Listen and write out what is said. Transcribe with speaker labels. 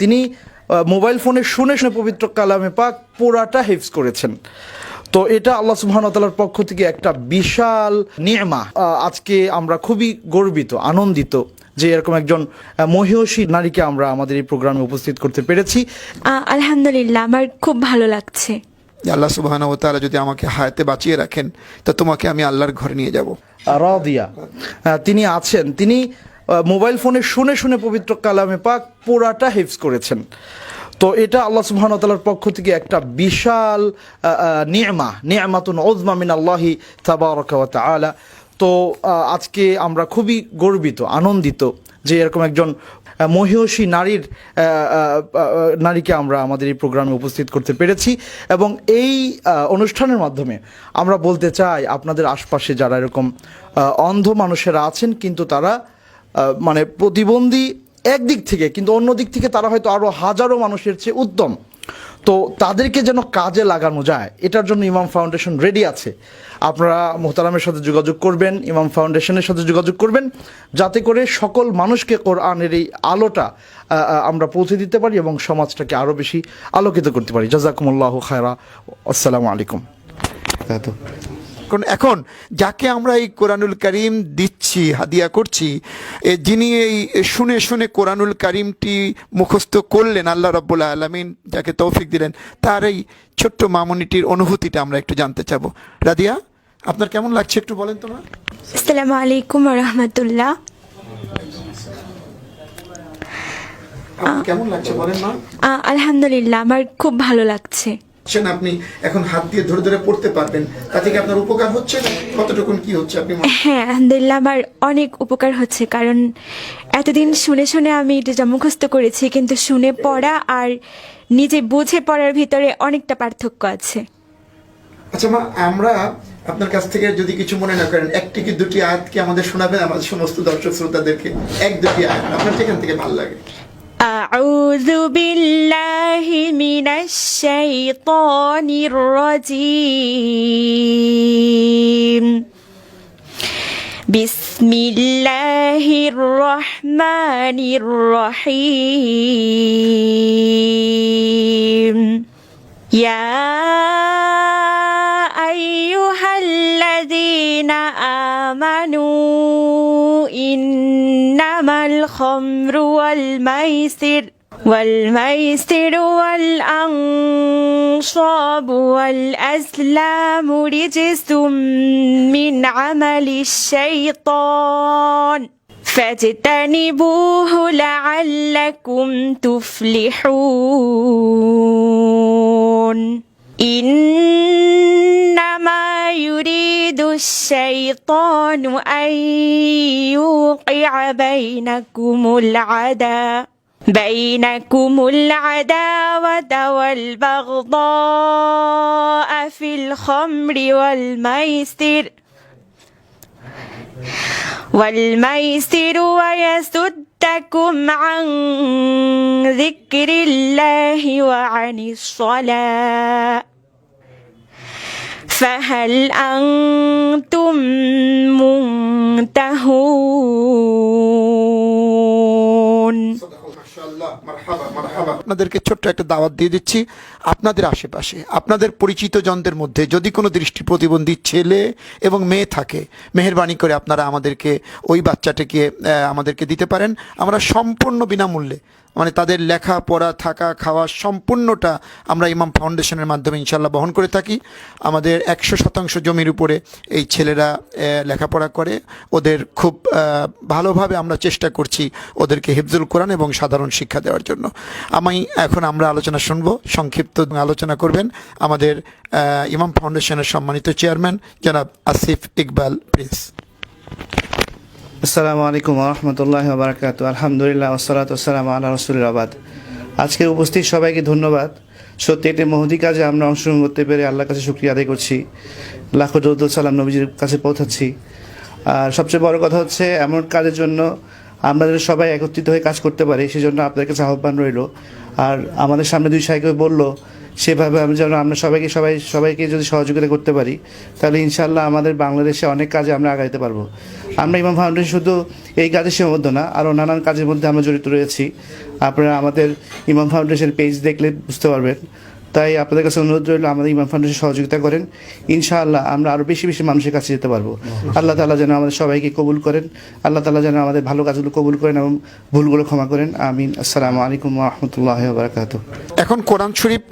Speaker 1: তিনি মোবাইল ফোনে শুনে শুনে পবিত্র কালামে পাক পুরাটা হিফজ করেছেন। তো এটা আল্লাহ সুবহানাহু ওয়া তাআলার পক্ষ থেকে একটা বিশাল নিয়মা। আজকে আমরা খুবই গর্বিত, আনন্দিত যে এরকম একজন মহিয়সী নারীকে আমরা আমাদের এই প্রোগ্রামে উপস্থিত করতে পেরেছি।
Speaker 2: আলহামদুলিল্লাহ, আমার খুব ভালো লাগছে।
Speaker 3: আল্লাহ সুবহানাহু ওয়া তাআলা যদি আমাকে হায়াতে বাঁচিয়ে রাখেন তো তোমাকে আমি আল্লাহর ঘরে নিয়ে যাব।
Speaker 1: রাদিয়া তিনি আছেন, তিনি মোবাইল ফোনে শুনে শুনে পবিত্র কালামে পাক পুরাটা হিফজ করেছেন। তো এটা আল্লাহ সুবহানাহু ওয়া তাআলার পক্ষ থেকে একটা বিশাল নিয়মা, নি'মাতুন উযমা মিনাল্লাহি তাবারাকা ওয়া তাআলা। তো আজকে আমরা খুবই গর্বিত, আনন্দিত যে এরকম একজন মহিয়সী নারীকে আমরা আমাদের এই প্রোগ্রামে উপস্থিত করতে পেরেছি। এবং এই অনুষ্ঠানের মাধ্যমে আমরা বলতে চাই, আপনাদের আশপাশে যারা এরকম অন্ধ মানুষেরা আছেন, কিন্তু তারা মানে প্রতিবন্ধী একদিক থেকে, কিন্তু অন্য দিক থেকে তারা হয়তো আরও হাজারো মানুষের চেয়ে উত্তম, তো তাদেরকে যেন কাজে লাগানো যায়, এটার জন্য ইমাম ফাউন্ডেশন রেডি আছে। আপনারা মোহতারামের সাথে যোগাযোগ করবেন, ইমাম ফাউন্ডেশনের সাথে যোগাযোগ করবেন, যাতে করে সকল মানুষকে কোরআনের এই আলোটা আমরা পৌঁছে দিতে পারি এবং সমাজটাকে আরও বেশি আলোকিত করতে পারি। জাযাকুমুল্লাহু খায়রা। আসসালামু আলাইকুম।
Speaker 3: এখন যাকে আমরা এই কোরআনুল কারীম দিচ্ছি, হাদিয়া করছি, যিনি এই শুনে শুনে কোরআনুল কারীমটি মুখস্থ করলেন, আল্লাহ রাব্বুল আলামিন যাকে তৌফিক দিলেন, তার এই ছোট্ট মামুনিটির অনুভূতিটা আমরা একটু জানতে চাবো। রাদিয়া, আপনার কেমন লাগছে একটু বলেন তো মা।
Speaker 2: আসসালামু আলাইকুম ওয়া রাহমাতুল্লাহ।
Speaker 3: কেমন লাগছে বলেন মা।
Speaker 2: আলহামদুলিল্লাহ, আমার খুব ভালো লাগছে।
Speaker 3: আপনি এখন হাত দিয়ে ধরে ধরে পড়তে পারবেন, তা থেকে আপনার উপকার হচ্ছে না? কতটুকু কি হচ্ছে আপনি?
Speaker 2: হ্যাঁ, আলহামদুলিল্লাহ, আমার অনেক উপকার হচ্ছে, কারণ এতদিন শুনে শুনে আমি এটা মুখস্থ করেছি, কিন্তু শুনে পড়া আর নিজে বুঝে পড়ার ভিতরে অনেকটা পার্থক্য আছে।
Speaker 3: আচ্ছা মা, আমরা আপনার কাছ থেকে যদি কিছু মনে না করেন, একটি কি দুটি আয়াত কি আমাদের শোনাবেন আমাদের সমস্ত দর্শক শ্রোতাদেরকে? এক দুটি আয়াত আপনার যেখান থেকে ভালো লাগে।
Speaker 2: أعوذ بالله من الشيطان الرجيم. بسم الله الرحمن الرحيم. يا أيها الذين آمنوا إنما الخمر والميسر والأنصاب والأزلام رجس من عمل الشيطان فاجتنبوه لعلكم تفلحون. إنما يريد الشيطان أن يوقع بينكم العداوة والبغضاء في الخمر والميسر ويصدكم عن ذكر الله وعن الصلاة فهل أنتم منتهون؟
Speaker 3: আপনাদেরকে ছোট্ট একটা দাওয়াত দিয়ে দিচ্ছি। আপনাদের আশেপাশে, আপনাদের পরিচিত জনদের মধ্যে যদি কোনো দৃষ্টি প্রতিবন্ধী ছেলে এবং মেয়ে থাকে, মেহেরবানি করে আপনারা আমাদেরকে ওই বাচ্চাটাকে আমাদেরকে দিতে পারেন। আমরা সম্পূর্ণ বিনামূল্যে, মানে তাদের লেখা পড়া থাকা খাওয়া সম্পূর্ণটা আমরা ইমাম ফাউন্ডেশনের মাধ্যমে ইনশাল্লাহ বহন করে থাকি। আমাদের 100% জমির উপরে এই ছেলেরা লেখাপড়া করে। ওদের খুব ভালোভাবে আমরা চেষ্টা করছি ওদেরকে হিফজুল কোরআন এবং সাধারণ শিক্ষা দেওয়ার জন্য। এখন আমরা আলোচনা শুনবো। সংক্ষিপ্ত আলোচনা করবেন আমাদের ইমাম ফাউন্ডেশনের সম্মানিত চেয়ারম্যান জনাব আসিফ ইকবাল প্রিন্স।
Speaker 4: আসসালামু আলাইকুম ওয়া রাহমাতুল্লাহি ওয়া বারাকাতুহু। আলহামদুলিল্লাহ ওয়াসসালাতু ওয়াসসালামু আলা রাসূলিল্লাহ বাদ। আজকে উপস্থিত সবাইকে ধন্যবাদ। সত্যি একটি মহতী কাজে আমরা অংশগ্রহণ করতে পেরে আল্লাহর কাছে শুকরিয়া আদায় করছি, লাখো দরুদ সালাম নবীজির কাছে পৌঁছাচ্ছি। আর সবচেয়ে বড় কথা হচ্ছে, এমন কাজের জন্য আমরা সবাই একত্রিত হয়ে কাজ করতে পারি, সেজন্য আপনাদের কাছে আহ্বান রইল। আর আমাদের সামনে দুই সাইকে বলল সেভাবে আমরা সবাইকে যদি সহযোগিতা করতে পারি, তাহলে ইনশাআল্লাহ আমাদের বাংলাদেশে অনেক কাজে আমরা আগাইতে পারবো। আমরা ইমাম ফাউন্ডেশন শুধু এই কাজে সীমাবদ্ধ না, আরও নানান কাজের মধ্যে আমরা জড়িত রয়েছি। আপনারা আমাদের ইমাম ফাউন্ডেশন পেজ দেখলে বুঝতে পারবেন। তাই আপনাদের কাছে অনুরোধ রইল, আমাদের ইমাম ফাউন্ডেশন সহযোগিতা করেন। ইনশাআল্লাহ আমরা আরও বেশি বেশি মানুষের কাছে যেতে পারবো। আল্লাহ তাআলা যেন আমাদের সবাইকে কবুল করেন, আল্লাহ তাআলা যেন আমাদের ভালো কাজগুলো কবুল করেন এবং ভুলগুলো ক্ষমা করেন। আমিন। আসসালামু আলাইকুম ওয়া রাহমাতুল্লাহি ওয়া বারাকাতুহু।
Speaker 3: এখন কোরআন শরীফ